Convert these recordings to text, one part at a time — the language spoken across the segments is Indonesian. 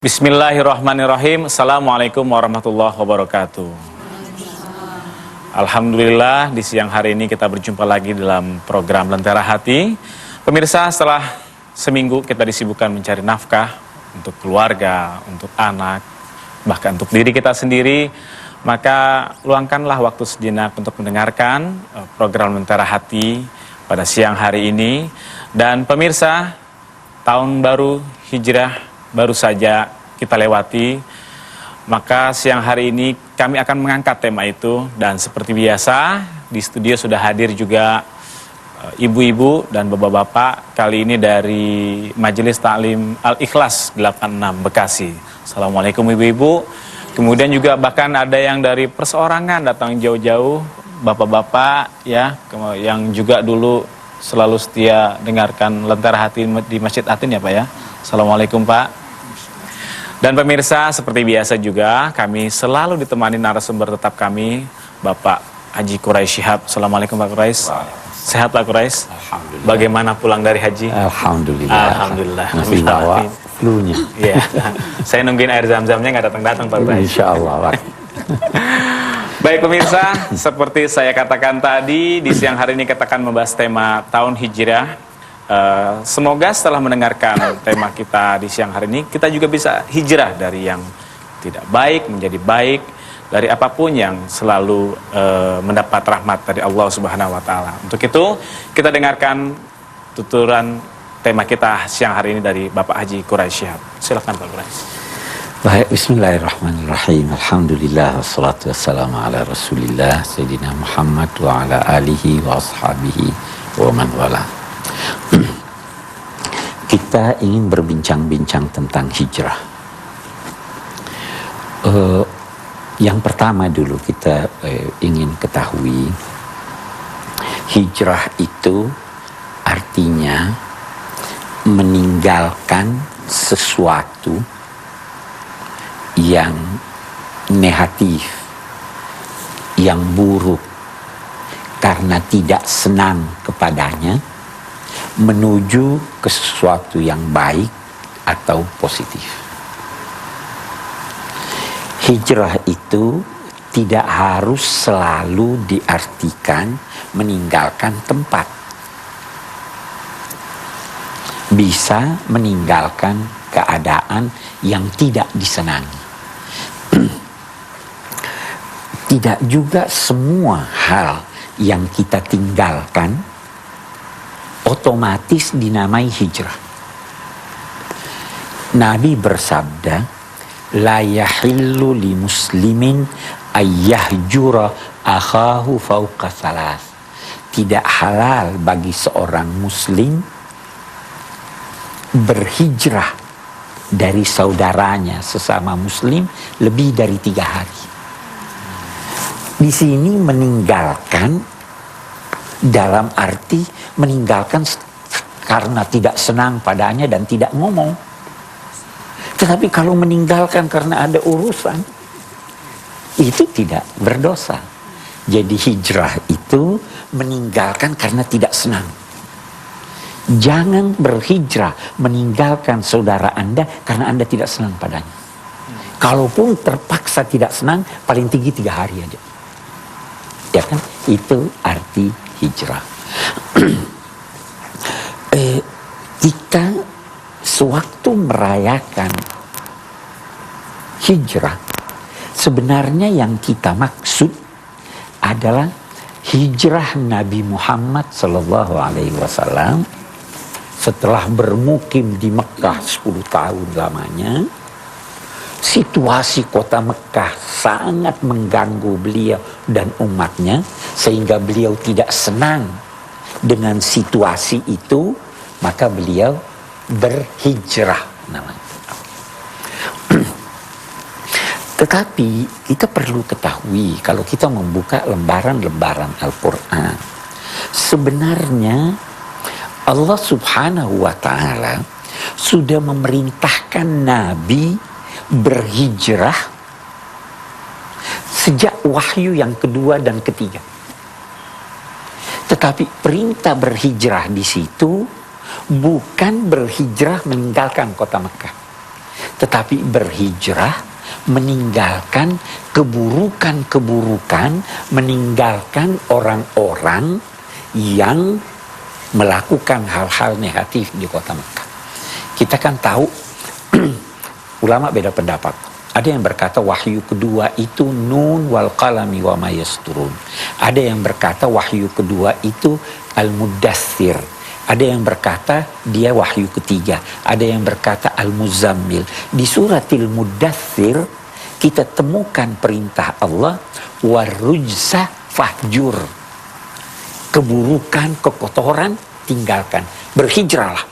Bismillahirrahmanirrahim. Assalamualaikum warahmatullahi wabarakatuh. Alhamdulillah, di siang hari ini kita berjumpa lagi dalam program Lentera Hati. Pemirsa, setelah seminggu kita disibukkan mencari nafkah untuk keluarga, untuk anak, bahkan untuk diri kita sendiri, maka luangkanlah waktu sejenak untuk mendengarkan program Lentera Hati pada siang hari ini. Dan pemirsa, tahun baru Hijrah baru saja kita lewati, maka siang hari ini kami akan mengangkat tema itu. Dan seperti biasa di studio sudah hadir juga ibu-ibu dan bapak-bapak, kali ini dari Majelis Ta'lim Al-Ikhlas 86 Bekasi. Assalamualaikum ibu-ibu. Kemudian juga bahkan ada yang dari perseorangan datang jauh-jauh, bapak-bapak ya, yang juga dulu selalu setia dengarkan Lentera Hati di Masjid Atin ya Pak ya. Assalamualaikum Pak. Dan pemirsa, seperti biasa juga kami selalu ditemani narasumber tetap kami, Bapak Haji Quraisy Shihab. Assalamualaikum Pak Quraisy. Sehat Pak Quraisy? Alhamdulillah. Bagaimana pulang dari haji? Alhamdulillah. Alhamdulillah. Masih bawa flu-nya. Iya. Saya nungguin air zam-zamnya nggak datang-datang Pak Quraisy. Insyaallah Pak. Baik pemirsa, seperti saya katakan tadi, di siang hari ini kita akan membahas tema tahun Hijrah. Semoga setelah mendengarkan tema kita di siang hari ini, kita juga bisa hijrah dari yang tidak baik menjadi baik, dari apapun yang selalu mendapat rahmat dari Allah Subhanahu wa Ta'ala. Untuk itu, kita dengarkan tuturan tema kita siang hari ini dari Bapak Haji Quraisy Shihab. Silakan Pak Quraisy. Baik, bismillahirrahmanirrahim. Alhamdulillah, wassalatu wassalamu ala Rasulillah Sayyidina Muhammad wa ala alihi wa ashabihi wa man wala. Kita ingin berbincang-bincang tentang hijrah. Yang pertama dulu kita ingin ketahui, hijrah itu artinya meninggalkan sesuatu yang negatif, yang buruk, karena tidak senang kepadanya, menuju ke sesuatu yang baik atau positif. Hijrah itu tidak harus selalu diartikan meninggalkan tempat. Bisa meninggalkan keadaan yang tidak disenangi. Tidak juga semua hal yang kita tinggalkan otomatis dinamai hijrah. Nabi bersabda, la yahillu li muslimin ayyahjura akhahu fauqa salas. Tidak halal bagi seorang muslim berhijrah dari saudaranya sesama muslim lebih dari 3 hari. Di sini meninggalkan dalam arti meninggalkan karena tidak senang padanya dan tidak ngomong. Tetapi kalau meninggalkan karena ada urusan, itu tidak berdosa. Jadi hijrah itu meninggalkan karena tidak senang. Jangan berhijrah meninggalkan saudara Anda karena Anda tidak senang padanya. Kalaupun terpaksa tidak senang, paling tinggi 3 hari aja. Ya kan? Itu arti hijrah. Kita sewaktu merayakan hijrah, sebenarnya yang kita maksud adalah hijrah Nabi Muhammad SAW setelah bermukim di Mekah 10 tahun lamanya. Situasi kota Mekah sangat mengganggu beliau dan umatnya, sehingga beliau tidak senang dengan situasi itu, maka beliau berhijrah namanya. Tetapi kita perlu ketahui, kalau kita membuka lembaran-lembaran Al-Quran, sebenarnya Allah Subhanahu wa Ta'ala sudah memerintahkan Nabi berhijrah sejak wahyu yang kedua dan ketiga. Tetapi perintah berhijrah di situ bukan berhijrah meninggalkan kota Mekah, tetapi berhijrah, meninggalkan keburukan-keburukan, meninggalkan orang-orang yang melakukan hal-hal negatif di kota Mekah. Kita kan tahu ulama beda pendapat. Ada yang berkata wahyu kedua itu nun wal qalami wa ma yasturun. Ada yang berkata wahyu kedua itu al-muddathir. Ada yang berkata dia wahyu ketiga. Ada yang berkata al-muzammil. Di suratil muddathir kita temukan perintah Allah warujza fahjur. Keburukan, kekotoran tinggalkan. Berhijrahlah.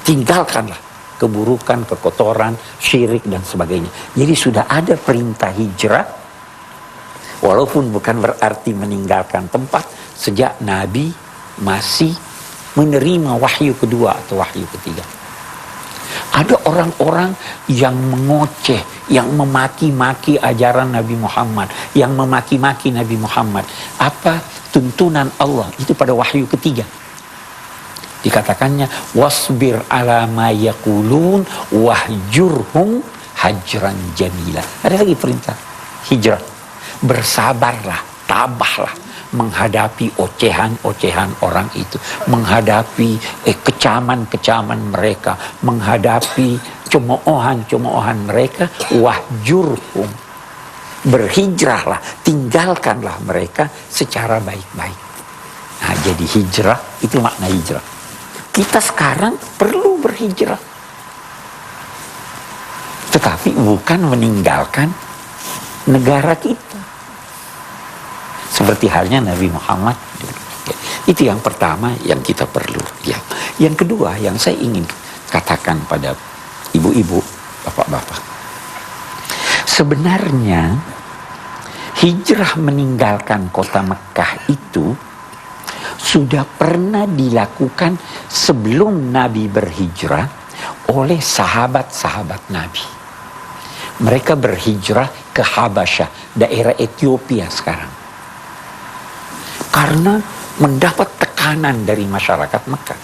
Tinggalkanlah keburukan, kekotoran, syirik dan sebagainya. Jadi sudah ada perintah hijrah, walaupun bukan berarti meninggalkan tempat, sejak Nabi masih menerima wahyu kedua atau wahyu ketiga. Ada orang-orang yang mengoceh, yang memaki-maki ajaran Nabi Muhammad, yang memaki-maki Nabi Muhammad. Apa tuntunan Allah itu pada wahyu ketiga? Dikatakannya wasbir ala ma yaqulun wahjurhum hajran jamila. Ada lagi perintah hijrah. Bersabarlah, tabahlah menghadapi ocehan-ocehan orang itu, menghadapi kecaman-kecaman mereka, menghadapi cemoohan-cemoohan mereka. Wahjurhum, berhijrahlah, tinggalkanlah mereka secara baik-baik. Nah, jadi hijrah itu makna hijrah. Kita sekarang perlu berhijrah, tetapi bukan meninggalkan negara kita. Seperti halnya Nabi Muhammad. Itu yang pertama yang kita perlu. Ya. Yang kedua yang saya ingin katakan pada ibu-ibu, bapak-bapak. Sebenarnya hijrah meninggalkan kota Mekah itu sudah pernah dilakukan sebelum Nabi berhijrah oleh sahabat-sahabat Nabi. Mereka berhijrah ke Habasyah, daerah Ethiopia sekarang. Karena mendapat tekanan dari masyarakat Mekah.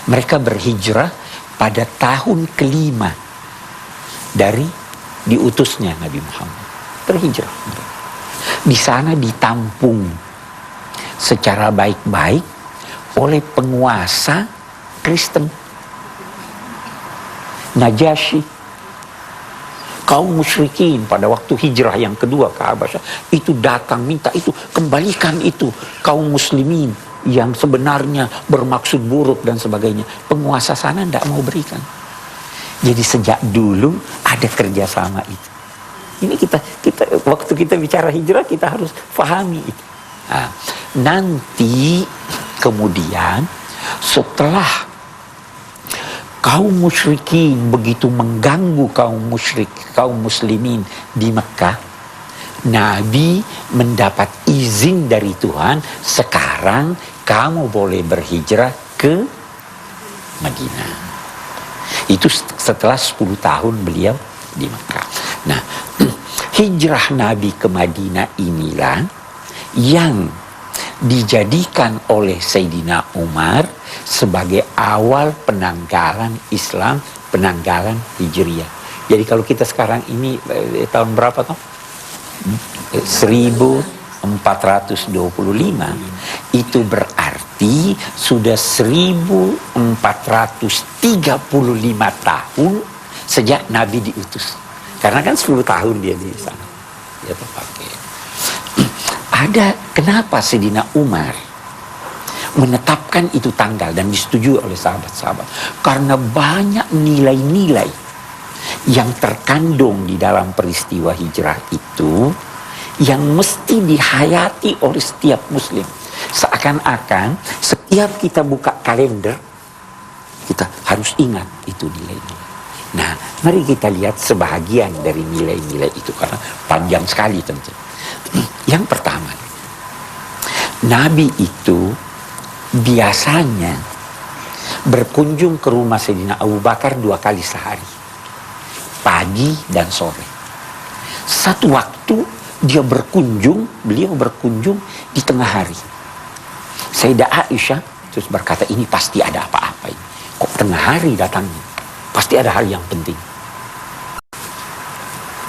Mereka berhijrah pada tahun kelima dari diutusnya Nabi Muhammad. Berhijrah. Di sana ditampung secara baik-baik oleh penguasa Kristen. Najasyi. Kaum musyrikin pada waktu hijrah yang kedua ke Habasyah itu datang minta itu, kembalikan itu. Kaum muslimin yang sebenarnya bermaksud buruk dan sebagainya. Penguasa sana tidak mau berikan. Jadi sejak dulu ada kerjasama itu. Ini kita waktu kita bicara hijrah kita harus pahami itu. Nah, nanti kemudian setelah kaum musyrikin begitu mengganggu kaum muslimin di Mekah, Nabi mendapat izin dari Tuhan, sekarang kamu boleh berhijrah ke Madinah. Itu setelah 10 tahun beliau di Mekah. Nah, hijrah Nabi ke Madinah inilah yang dijadikan oleh Sayyidina Umar sebagai awal penanggalan Islam, penanggalan Hijriyah. Jadi kalau kita sekarang ini tahun berapa toh? 1425, itu berarti sudah 1435 tahun sejak Nabi diutus. Karena kan 10 tahun dia di sana. Dia terpakai. Ada kenapa Sayyidina Umar menetapkan itu tanggal dan disetujui oleh sahabat-sahabat? Karena banyak nilai-nilai yang terkandung di dalam peristiwa hijrah itu yang mesti dihayati oleh setiap muslim. Seakan-akan setiap kita buka kalender, kita harus ingat itu nilai-nilai. Nah, mari kita lihat sebahagian dari nilai-nilai itu karena panjang sekali tentu. Yang pertama, Nabi itu biasanya berkunjung ke rumah Sayyidina Abu Bakar 2 kali sehari, pagi dan sore. Satu waktu beliau berkunjung di tengah hari. Sayyidah Aisyah terus berkata, ini pasti ada apa-apa ini. Kok tengah hari datangnya? Pasti ada hal yang penting.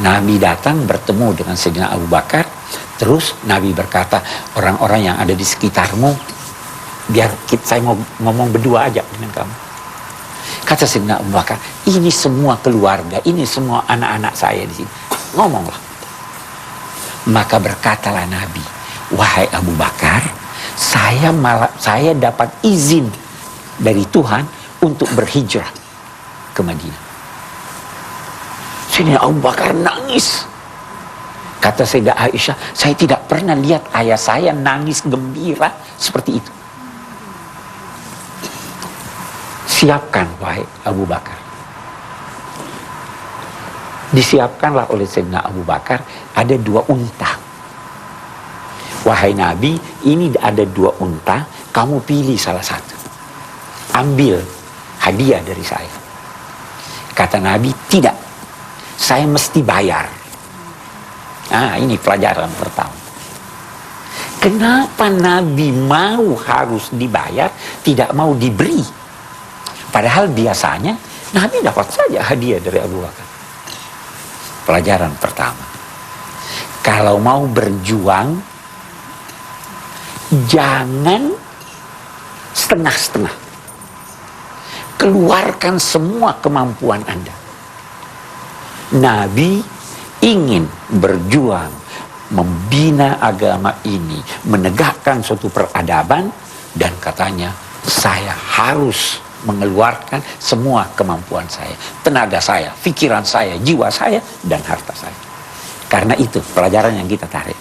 Nabi datang bertemu dengan Sayyidina Abu Bakar. Terus Nabi berkata, orang-orang yang ada di sekitarmu, biar saya mau ngomong berdua aja dengan kamu. Kata Sayyidina Abu Bakar, ini semua keluarga, ini semua anak-anak saya di sini. Ngomonglah. Maka berkatalah Nabi, wahai Abu Bakar, saya dapat izin dari Tuhan untuk berhijrah ke Madinah. Sayyidina Abu Bakar nangis. Kata Sayyidah Aisyah, saya tidak pernah lihat ayah saya nangis gembira seperti itu. Siapkan, wahai Abu Bakar. Disiapkanlah oleh Sayyidina Abu Bakar ada 2 unta. Wahai Nabi, ini ada 2 unta, kamu pilih salah satu. Ambil hadiah dari saya. Kata Nabi, tidak. Saya mesti bayar. Nah, ini pelajaran pertama. Kenapa Nabi mau harus dibayar, tidak mau diberi? Padahal biasanya Nabi dapat saja hadiah dari Abu Bakar. Pelajaran pertama. Kalau mau berjuang, jangan setengah-setengah. Keluarkan semua kemampuan Anda. Nabi ingin berjuang, membina agama ini, menegakkan suatu peradaban, dan katanya, saya harus mengeluarkan semua kemampuan saya, tenaga saya, pikiran saya, jiwa saya, dan harta saya. Karena itu pelajaran yang kita tarik.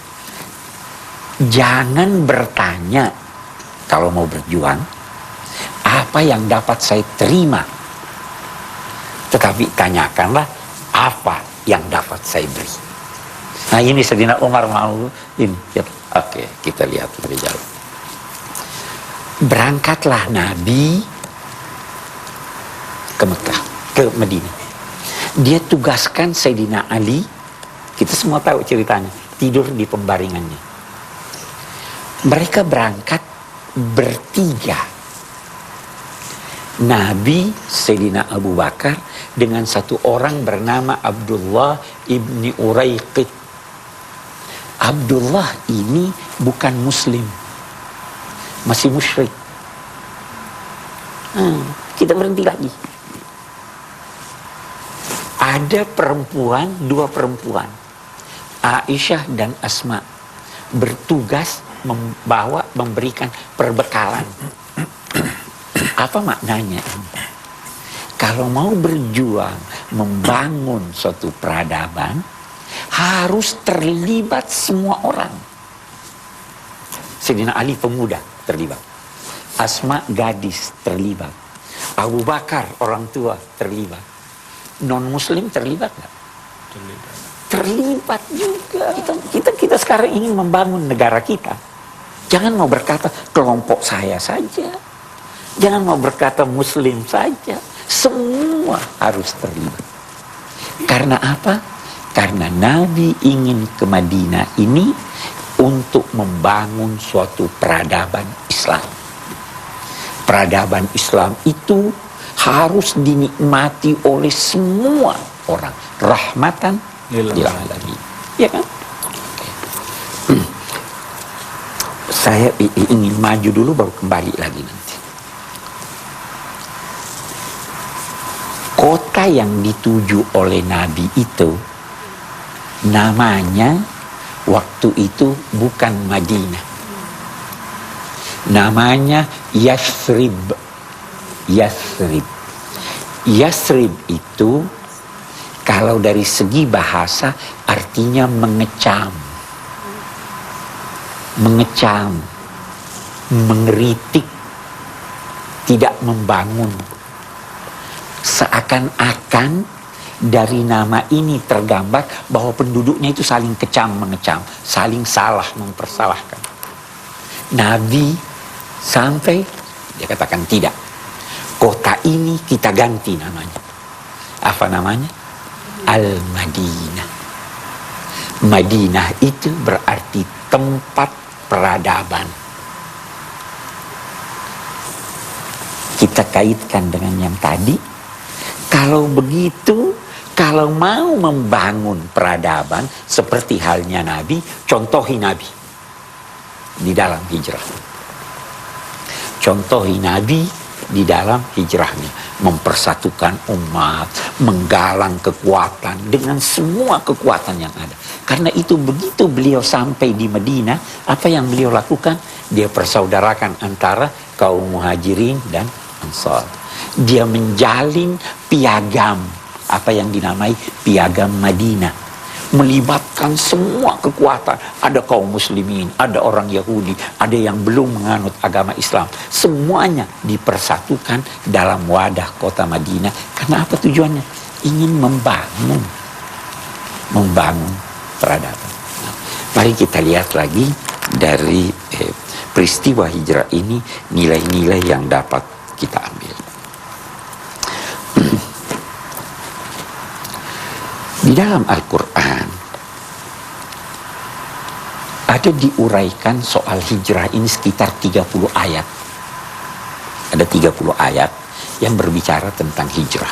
Jangan bertanya kalau mau berjuang, apa yang dapat saya terima. Tetapi tanyakanlah, apa yang dapat saya beri. Nah, ini Sayyidina Umar mau ini. Oke, kita lihat lebih jauh. Berangkatlah Nabi ke Mekah, ke Madinah. Dia tugaskan Sayyidina Ali, kita semua tahu ceritanya, tidur di pembaringannya. Mereka berangkat bertiga. Nabi, Sayyidina Abu Bakar, dengan satu orang bernama Abdullah ibni Uraiqid. Abdullah ini bukan muslim, masih musyrik. Kita berhenti lagi. Ada perempuan, 2 perempuan, Aisyah dan Asma, bertugas memberikan perbekalan. Apa maknanya? Kalau mau berjuang membangun suatu peradaban, harus terlibat semua orang. Sayyidina Ali pemuda terlibat, Asma gadis terlibat, Abu Bakar orang tua terlibat, non muslim terlibat nggak? Terlibat juga. Kita sekarang ingin membangun negara kita. Jangan mau berkata kelompok saya saja. Jangan mau berkata muslim saja. Semua harus terlibat. Karena apa? Karena Nabi ingin ke Madinah ini untuk membangun suatu peradaban Islam. Peradaban Islam itu harus dinikmati oleh semua orang. Rahmatan lil alamin. Ya kan? Saya ingin maju dulu baru kembali lagi nanti. Kota yang dituju oleh Nabi itu namanya waktu itu bukan Madinah. Namanya Yathrib. Yathrib. Yathrib itu kalau dari segi bahasa artinya mengecam. Mengecam, mengeritik, tidak membangun. Seakan-akan dari nama ini tergambar bahwa penduduknya itu saling kecam mengecam, saling salah mempersalahkan. Nabi sampai dia katakan tidak. Kota ini kita ganti namanya. Apa namanya? Al-Madinah. Madinah itu berarti tempat peradaban. Kita kaitkan dengan yang tadi. Kalau begitu, Kalau mau membangun peradaban seperti halnya Nabi, contohi Nabi di dalam hijrah. Contohi Nabi di dalam hijrahnya, mempersatukan umat, menggalang kekuatan dengan semua kekuatan yang ada. Karena itu begitu beliau sampai di Madinah, apa yang beliau lakukan? Dia persaudarakan antara kaum muhajirin dan ansar. Dia menjalin piagam, apa yang dinamai piagam Madinah, melibatkan semua kekuatan. Ada kaum muslimin, ada orang Yahudi, ada yang belum menganut agama Islam. Semuanya dipersatukan dalam wadah kota Madinah. Karena apa tujuannya? Ingin membangun peradaban. Nah, mari kita lihat lagi dari peristiwa hijrah ini, nilai-nilai yang dapat kita ambil. Di dalam Al-Quran ada diuraikan soal hijrah ini sekitar 30 ayat. Ada 30 ayat yang berbicara tentang hijrah.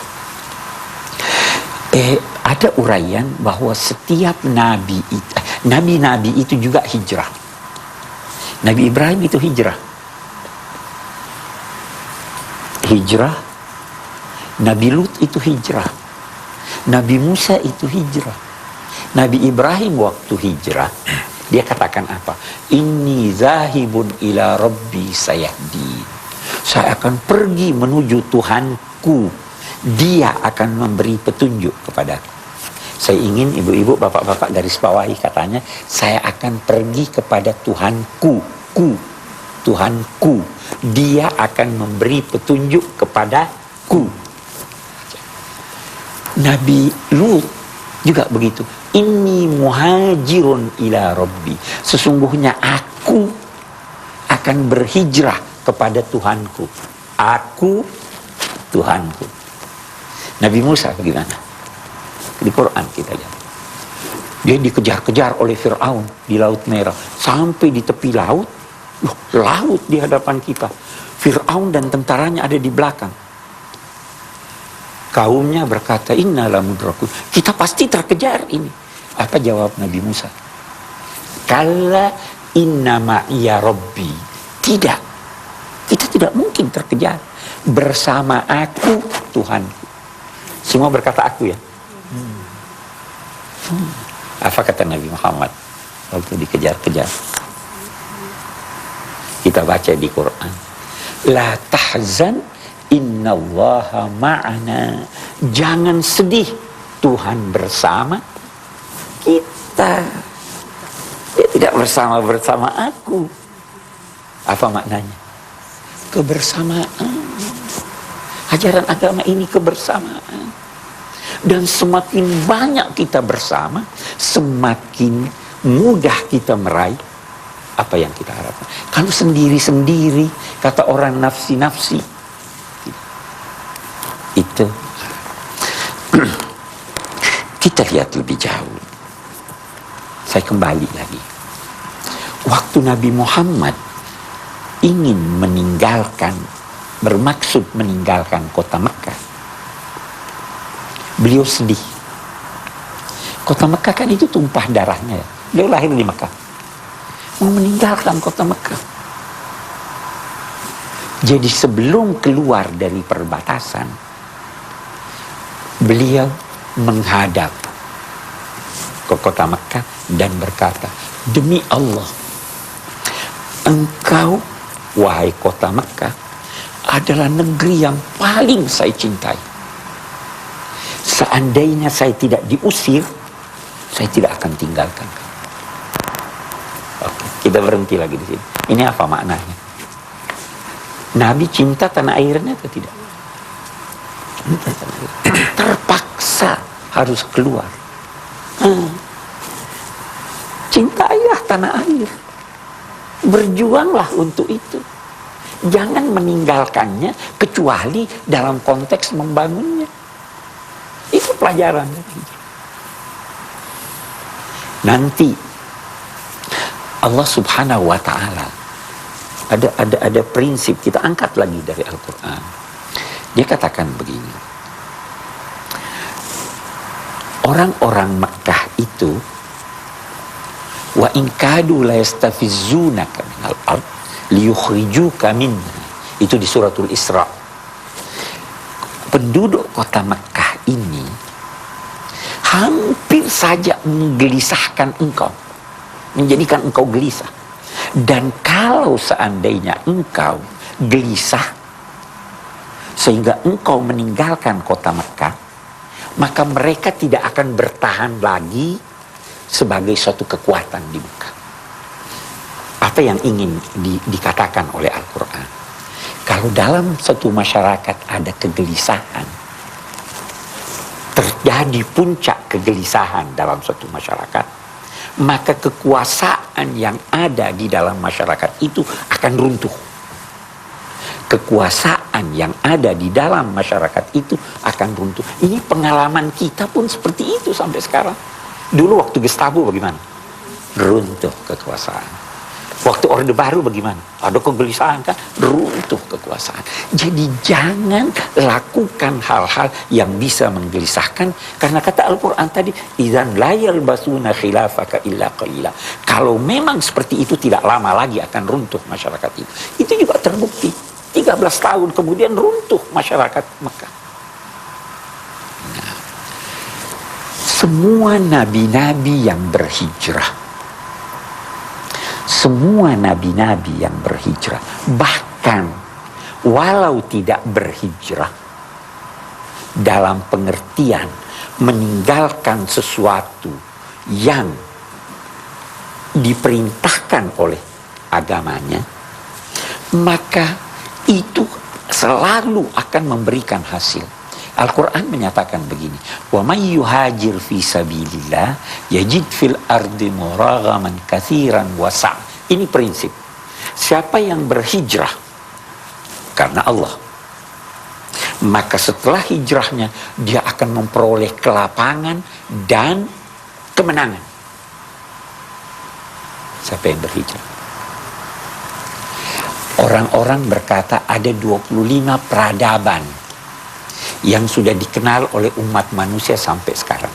Ada uraian bahwa setiap nabi-nabi itu juga hijrah. Nabi Ibrahim itu hijrah. Nabi Lut itu hijrah. Nabi Musa itu hijrah. Nabi Ibrahim waktu hijrah, dia katakan apa? Inni zahibun ila rabbi sayahdi. Saya akan pergi menuju Tuhanku. Dia akan memberi petunjuk kepadaku. Saya ingin ibu-ibu, bapak-bapak garis bawahi katanya, saya akan pergi kepada Tuhanku. Tuhanku. Dia akan memberi petunjuk kepadaku. Nabi Lut juga begitu. Inni muhajirun ila rabbi. Sesungguhnya aku akan berhijrah kepada Tuhanku. Aku Tuhanku. Nabi Musa bagaimana? Di Quran kita lihat. Dia dikejar-kejar oleh Fir'aun di Laut Merah. Sampai di tepi laut. Loh, laut di hadapan kita. Fir'aun dan tentaranya ada di belakang. Kaumnya berkata, inna lamudrakun. Kita pasti terkejar ini. Apa jawab Nabi Musa? Kalla inna ma'iya rabbi. Tidak. Kita tidak mungkin terkejar. Bersama aku, Tuhanku. Semua berkata aku ya. Apa kata Nabi Muhammad waktu dikejar-kejar? Kita baca di Quran. La tahzan innallaha ma'ana. Jangan sedih, Tuhan bersama kita. Dia tidak bersama aku. Apa maknanya? Kebersamaan. Ajaran agama ini kebersamaan. Dan semakin banyak kita bersama, semakin mudah kita meraih apa yang kita harapkan. Kalau sendiri-sendiri, kata orang nafsi-nafsi, itu kita lihat lebih jauh. Saya kembali lagi. Waktu Nabi Muhammad ingin bermaksud meninggalkan kota Mekah, beliau sedih. Kota Mekah kan itu tumpah darahnya ya. Beliau lahir di Mekah, mau meninggalkan kota Mekah. Jadi sebelum keluar dari perbatasan, beliau menghadap ke kota Mekah dan berkata, demi Allah, engkau, wahai kota Mekah, adalah negeri yang paling saya cintai. Seandainya saya tidak diusir, saya tidak akan tinggalkan kamu. Oke, kita berhenti lagi di sini. Ini apa maknanya? Nabi cinta tanah airnya atau tidak? Terpaksa harus keluar. Cintailah tanah air. Berjuanglah untuk itu. Jangan meninggalkannya kecuali dalam konteks membangunnya. Itu pelajaran. Nanti Allah Subhanahu wa Ta'ala ada prinsip, kita angkat lagi dari Al-Quran. Dia katakan begini. orang-orang Mekah itu wa in kadu la yastafizunaka minal ard liyukhrijuka minha. Itu di suratul Isra. Penduduk kota Mekah ini hampir saja menggelisahkan engkau, menjadikan engkau gelisah. Dan kalau seandainya engkau gelisah sehingga engkau meninggalkan kota Mekah, maka mereka tidak akan bertahan lagi sebagai suatu kekuatan di Mekah. Apa yang ingin dikatakan oleh Al-Quran? Kalau dalam suatu masyarakat ada kegelisahan, terjadi puncak kegelisahan dalam suatu masyarakat, maka kekuasaan yang ada di dalam masyarakat itu akan runtuh. Kekuasaan yang ada di dalam masyarakat itu akan runtuh. Ini pengalaman kita pun seperti itu sampai sekarang. Dulu waktu Gestapo bagaimana? Runtuh kekuasaan. Waktu Orde Baru bagaimana? Ada kegelisahan kan? Runtuh kekuasaan. Jadi jangan lakukan hal-hal yang bisa menggelisahkan. Karena kata Al-Quran tadi, idzan la yalbasuna khilafaka illa qalila. Kalau memang seperti itu tidak lama lagi akan runtuh masyarakat itu. Itu juga terbukti. 13 tahun kemudian runtuh masyarakat Mekah. Nah, semua nabi-nabi yang berhijrah, semua nabi-nabi yang berhijrah, bahkan walau tidak berhijrah, dalam pengertian meninggalkan sesuatu yang diperintahkan oleh agamanya, maka itu selalu akan memberikan hasil. Al-Quran menyatakan begini, wa may yuhajir fi sabilillah yajid fil ardi muraghaman katsiran wasa'. Ini prinsip. Siapa yang berhijrah karena Allah, maka setelah hijrahnya dia akan memperoleh kelapangan dan kemenangan. Siapa yang berhijrah? Orang-orang berkata ada 25 peradaban yang sudah dikenal oleh umat manusia sampai sekarang.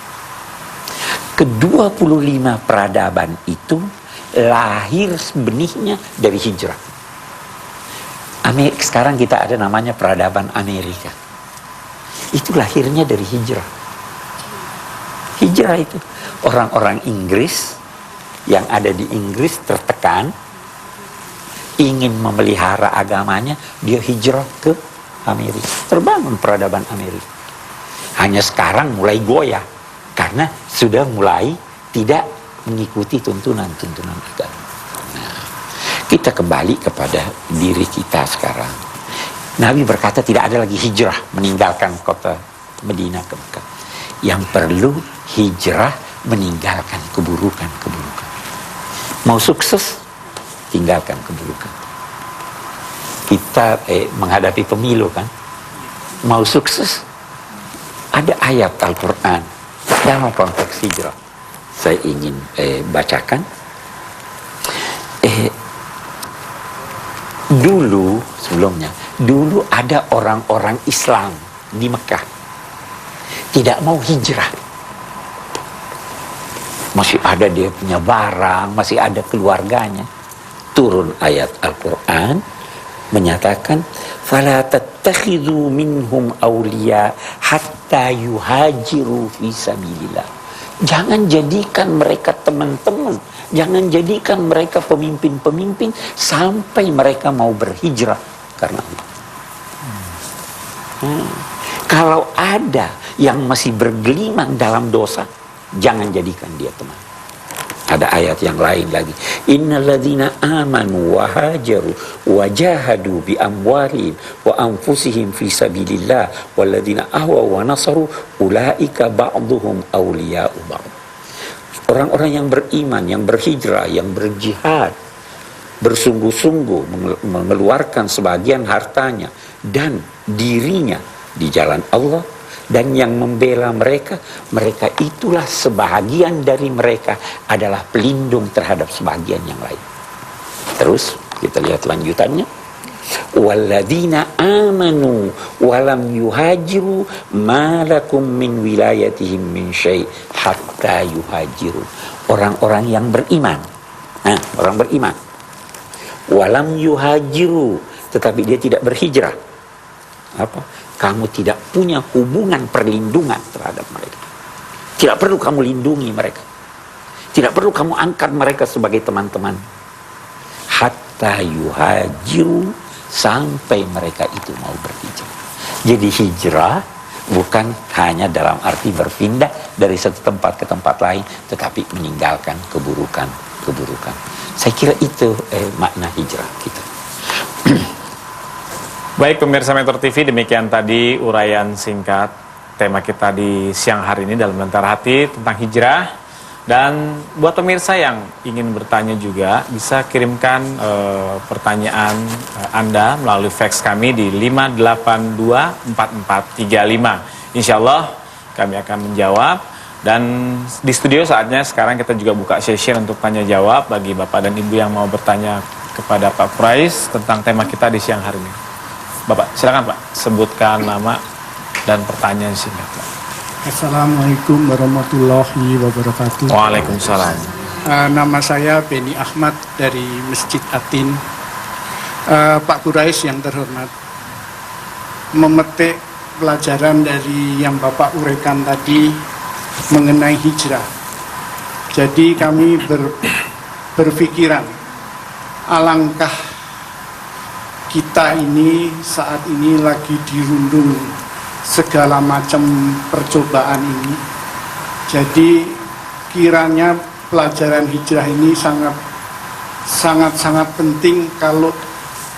Ke-25 peradaban itu lahir benihnya dari hijrah. Sekarang kita ada namanya peradaban Amerika. Itu lahirnya dari hijrah. Hijrah itu orang-orang Inggris yang ada di Inggris tertekan, ingin memelihara agamanya, dia hijrah ke Amerika. Terbangun peradaban Amerika. Hanya sekarang mulai goyah karena sudah mulai tidak mengikuti tuntunan-tuntunan agama. Nah, kita kembali kepada diri kita sekarang. Nabi berkata tidak ada lagi hijrah meninggalkan kota Madinah ke Mekah. Yang perlu hijrah meninggalkan keburukan-keburukan. Mau sukses, tinggalkan keburukan. Kita menghadapi pemilu kan, mau sukses, ada ayat Al-Quran dalam konteks hijrah. Saya ingin bacakan. Dulu ada orang-orang Islam di Mekah tidak mau hijrah. Masih ada dia punya barang, masih ada keluarganya. Turun ayat Al-Quran menyatakan fala tattakhidhu minhum awliya hatta yuhajiru fi sabilillah. Jangan jadikan mereka teman-teman, jangan jadikan mereka pemimpin-pemimpin sampai mereka mau berhijrah karena Allah. Kalau ada yang masih bergelimang dalam dosa, jangan jadikan dia teman. Ada ayat yang lain lagi. Innalladzina amanu wa hajaru wa jahadu bi amwalihim wa anfusihim fi sabilillah walladzina ahwa wa nasaru ulaika ba'dhum awliya'u ba'd. Orang-orang yang beriman, yang berhijrah, yang berjihad, bersungguh-sungguh mengeluarkan sebagian hartanya dan dirinya di jalan Allah, dan yang membela mereka, mereka itulah sebahagian dari mereka adalah pelindung terhadap sebagian yang lain. Terus kita lihat lanjutannya. Walladzina amanu walam yuhajiru ma lakum min wilayatihim min syai' hatta yuhajiru. Orang-orang yang beriman. Nah, orang beriman. Walam yuhajiru, tetapi dia tidak berhijrah. Apa? Kamu tidak punya hubungan perlindungan terhadap mereka. Tidak perlu kamu lindungi mereka. Tidak perlu kamu angkat mereka sebagai teman-teman. Hatta yuhajiru, sampai mereka itu mau berhijrah. Jadi hijrah bukan hanya dalam arti berpindah dari satu tempat ke tempat lain, tetapi meninggalkan keburukan. Saya kira itu makna hijrah kita. Baik pemirsa Metro TV, demikian tadi uraian singkat tema kita di siang hari ini dalam Lentera Hati tentang hijrah. Dan buat pemirsa yang ingin bertanya juga, bisa kirimkan pertanyaan Anda melalui fax kami di 5824435. Insya Allah kami akan menjawab. Dan di studio saatnya sekarang kita juga buka session untuk tanya jawab bagi Bapak dan Ibu yang mau bertanya kepada Pak Quraish tentang tema kita di siang hari ini. Bapak, silakan Pak, sebutkan nama dan pertanyaan singkat Pak. Assalamualaikum warahmatullahi wabarakatuh. Waalaikumsalam. Nama saya Beni Ahmad dari Masjid Atin. Pak Quraish yang terhormat, memetik pelajaran dari yang Bapak uraikan tadi mengenai hijrah. Jadi kami berpikiran, alangkah kita ini saat ini lagi dirundung segala macam percobaan ini. Jadi kiranya pelajaran hijrah ini sangat penting kalau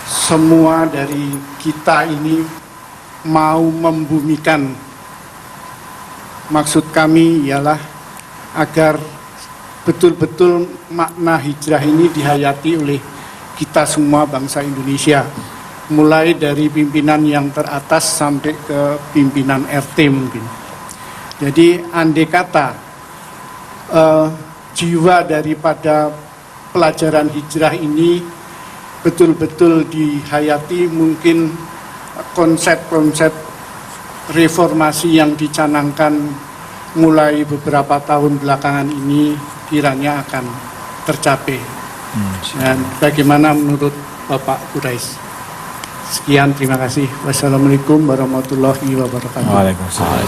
semua dari kita ini mau membumikan. Maksud kami ialah agar betul-betul makna hijrah ini dihayati oleh kita semua bangsa Indonesia. Mulai dari pimpinan yang teratas sampai ke pimpinan RT mungkin. Jadi andai kata jiwa daripada pelajaran hijrah ini betul-betul dihayati, mungkin konsep-konsep reformasi yang dicanangkan mulai beberapa tahun belakangan ini kiranya akan tercapai. Dan bagaimana menurut Bapak Quraish? Sekian, terima kasih. Wassalamualaikum warahmatullahi wabarakatuh. Waalaikumsalam.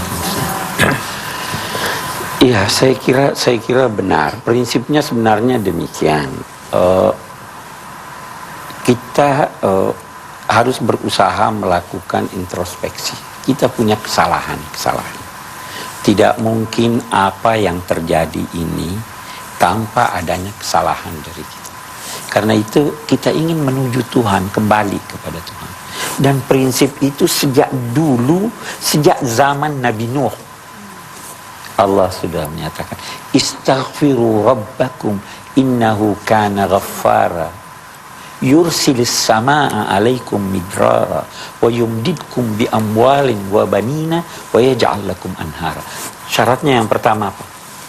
Iya, saya kira benar. Prinsipnya sebenarnya demikian. Kita harus berusaha melakukan introspeksi. Kita punya kesalahan. Tidak mungkin apa yang terjadi ini tanpa adanya kesalahan dari kita. Karena itu kita ingin menuju Tuhan, kembali kepada Tuhan. Dan prinsip itu sejak dulu, sejak zaman Nabi Nuh. Allah sudah menyatakan, istaghfiru rabbakum innahu kana ghaffara yursilis samaa alaikum midrara wa yumdidkum bi amwalin wa banina wa yaj'al lakum anhara. Syaratnya yang pertama apa?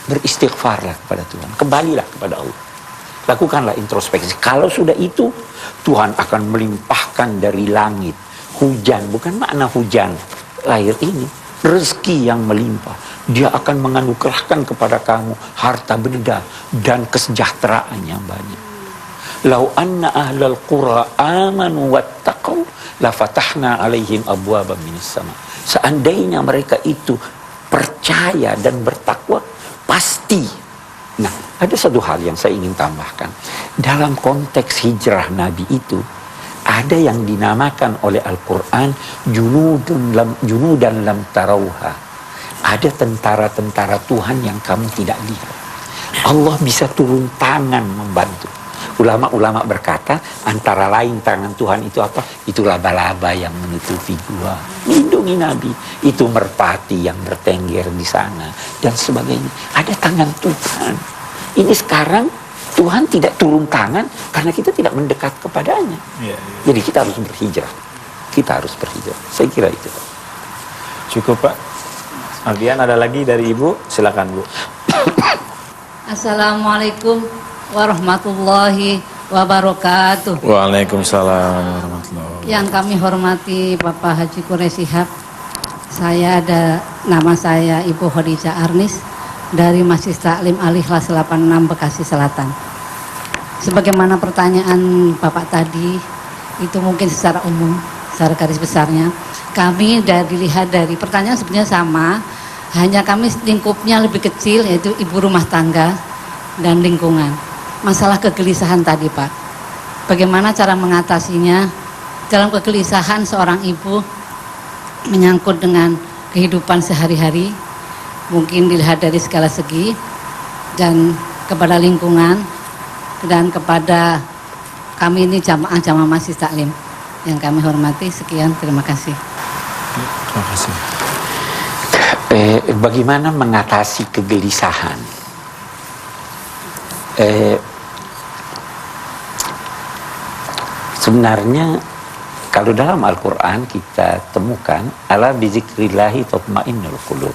Beristighfarlah kepada Tuhan, kembalilah kepada Allah. Lakukanlah introspeksi. Kalau sudah itu, Tuhan akan melimpahkan dari langit hujan, bukan makna hujan lahir ini, rezeki yang melimpah. Dia akan menganugerahkan kepada kamu harta benda dan kesejahteraan yang banyak. Lau anna ahlal qura amanu wattaqau la fatahna alaihim abwaban minas sama. Seandainya mereka itu percaya dan bertakwa, pasti. Nah, ada satu hal yang saya ingin tambahkan. Dalam konteks hijrah Nabi itu, ada yang dinamakan oleh Al-Quran junudan lam tarauha. Ada tentara-tentara Tuhan yang kamu tidak lihat. Allah bisa turun tangan membantu. Ulama-ulama berkata, antara lain tangan Tuhan itu apa? Itu laba-laba yang menutupi gua, melindungi Nabi. Itu merpati yang bertengger di sana, dan sebagainya. Ada tangan Tuhan. Ini sekarang Tuhan tidak turun tangan karena kita tidak mendekat kepadanya. Jadi kita harus berhijrah. Kita harus berhijrah. Saya kira itu. Cukup Pak. Aldian, ada lagi dari Ibu? Silakan Bu. Assalamualaikum warahmatullahi wabarakatuh. Waalaikumsalam warahmatullahi wabarakatuh. Yang kami hormati Bapak Haji Quraish Shihab. Nama saya Ibu Khadijah Arnis dari Masjid Taklim Al-Ikhlas 86 Bekasi Selatan. Sebagaimana pertanyaan Bapak tadi, itu mungkin secara umum, secara garis besarnya. Kami dilihat dari pertanyaan sebenarnya sama, hanya kami lingkupnya lebih kecil, yaitu ibu rumah tangga dan lingkungan. Masalah kegelisahan tadi Pak, bagaimana cara mengatasinya? Dalam kegelisahan seorang ibu menyangkut dengan kehidupan sehari-hari, mungkin dilihat dari segala segi, dan kepada lingkungan, dan kepada kami ini jamaah Masjid Taklim yang kami hormati. Sekian, terima kasih. Terima kasih. Bagaimana mengatasi kegelisahan? Sebenarnya kalau dalam Al-Quran kita temukan ala bizikrillahi tatma'innul qulub.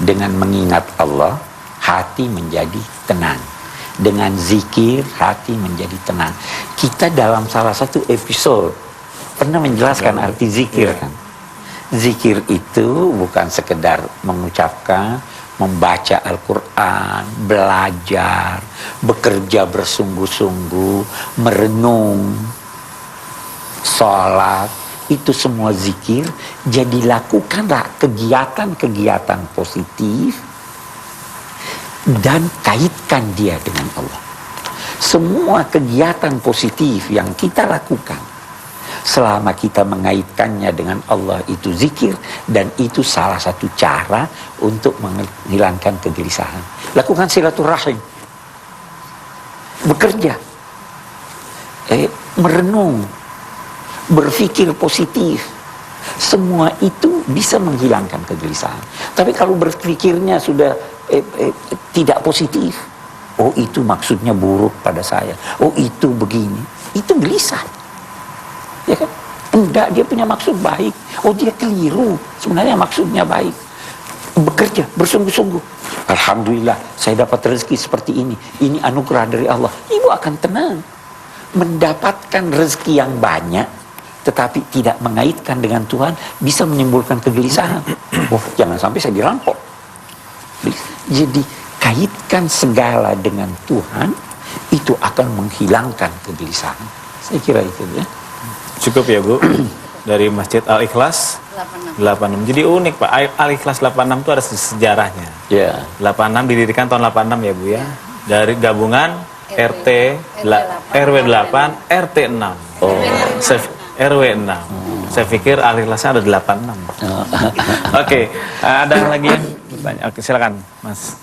Dengan mengingat Allah, hati menjadi tenang. Dengan zikir, hati menjadi tenang. Kita dalam salah satu episode pernah menjelaskan arti zikir kan. Zikir itu bukan sekedar mengucapkan, membaca Al-Quran, belajar, bekerja bersungguh-sungguh, merenung, sholat, itu semua zikir. Jadi lakukanlah kegiatan-kegiatan positif dan kaitkan dia dengan Allah. Semua kegiatan positif yang kita lakukan, selama kita mengaitkannya dengan Allah, itu zikir, dan itu salah satu cara untuk menghilangkan kegelisahan. Lakukan silaturahim, bekerja, merenung, berpikir positif, semua itu bisa menghilangkan kegelisahan. Tapi kalau berpikirnya sudah tidak positif, oh itu maksudnya buruk pada saya, oh itu begini, itu gelisah, ya kan? Enggak, dia punya maksud baik, oh dia keliru, sebenarnya maksudnya baik. Bekerja bersungguh-sungguh, alhamdulillah saya dapat rezeki seperti ini anugerah dari Allah, ibu akan tenang. Mendapatkan rezeki yang banyak tetapi tidak mengaitkan dengan Tuhan bisa menimbulkan kegelisahan. Oh, jangan sampai saya dirampok. Jadi kaitkan segala dengan Tuhan, itu akan menghilangkan kegelisahan. Saya kira itu ya. Cukup ya Bu. Dari Masjid Al-Ikhlas 86. Jadi unik Pak, Al-Ikhlas 86 itu ada sejarahnya. Ya. 86 didirikan tahun 86 ya Bu ya. Dari gabungan RT RW 8 RT 6. Oh. RW 6. Saya pikir Al-Ikhlasnya ada 86. Oke, ada lagi yang bertanya? Oke, silakan Mas.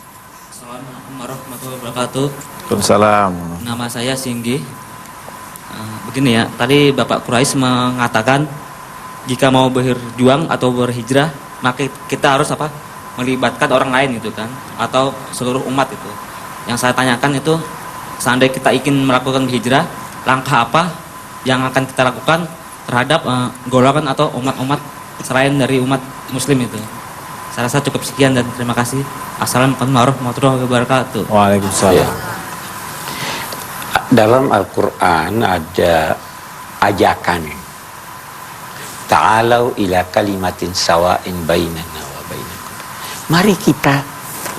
Assalamualaikum warahmatullahi wabarakatuh. Waalaikumsalam. Nama saya Singgi. Begini ya, tadi Bapak Quraish mengatakan jika mau berjuang atau berhijrah, maka kita harus apa? Melibatkan orang lain gitu kan, atau seluruh umat itu. Yang saya tanyakan itu, seandainya kita ingin melakukan hijrah, langkah apa yang akan kita lakukan terhadap golongan atau umat-umat selain dari umat Muslim itu? Saya rasa cukup sekian dan terima kasih. Assalamualaikum warahmatullahi wabarakatuh. Waalaikumsalam. Ya. Dalam Al-Quran ada ajakan, ta'alau ila kalimatin sawa'in bainana wa bainakum. Mari kita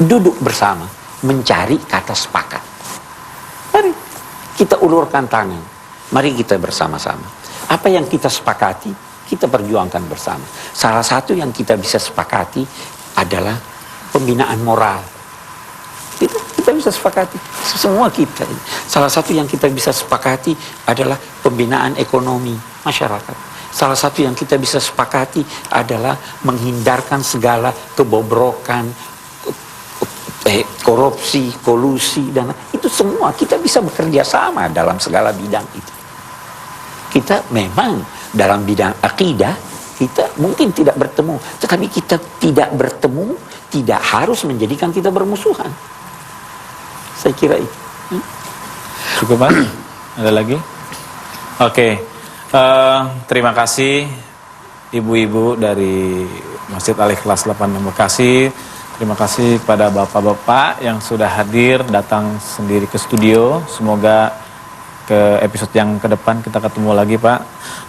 duduk bersama mencari kata sepakat. Mari kita ulurkan tangan, mari kita bersama-sama. Apa yang kita sepakati, kita perjuangkan bersama. Salah satu yang kita bisa sepakati adalah pembinaan moral. Kita bisa sepakati, semua kita. Salah satu yang kita bisa sepakati adalah pembinaan ekonomi masyarakat. Salah satu yang kita bisa sepakati adalah menghindarkan segala kebobrokan, korupsi, kolusi, dan itu semua kita bisa bekerja sama dalam segala bidang itu. Kita memang dalam bidang akidah kita mungkin tidak bertemu, tetapi kita tidak bertemu tidak harus menjadikan kita bermusuhan. Saya kira itu. Cukup Mas? Ada lagi? Oke. Terima kasih ibu-ibu dari Masjid Al-Ikhlas 86 Bekasi. Terima kasih pada bapak-bapak yang sudah hadir datang sendiri ke studio. Semoga ke episode yang ke depan kita ketemu lagi Pak.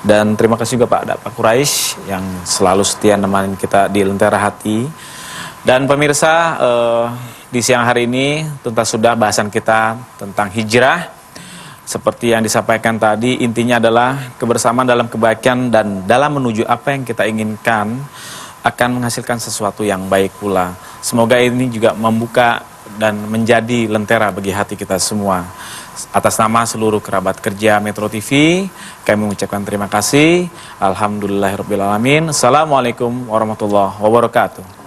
Dan terima kasih juga Pak Pak Quraisy yang selalu setia nemenin kita di Lentera Hati. Dan pemirsa, di siang hari ini tuntas sudah bahasan kita tentang hijrah. Seperti yang disampaikan tadi, intinya adalah kebersamaan dalam kebaikan dan dalam menuju apa yang kita inginkan akan menghasilkan sesuatu yang baik pula. Semoga ini juga membuka dan menjadi lentera bagi hati kita semua. Atas nama seluruh kerabat kerja Metro TV, kami mengucapkan terima kasih. Alhamdulillahirrabbilalamin. Assalamualaikum warahmatullahi wabarakatuh.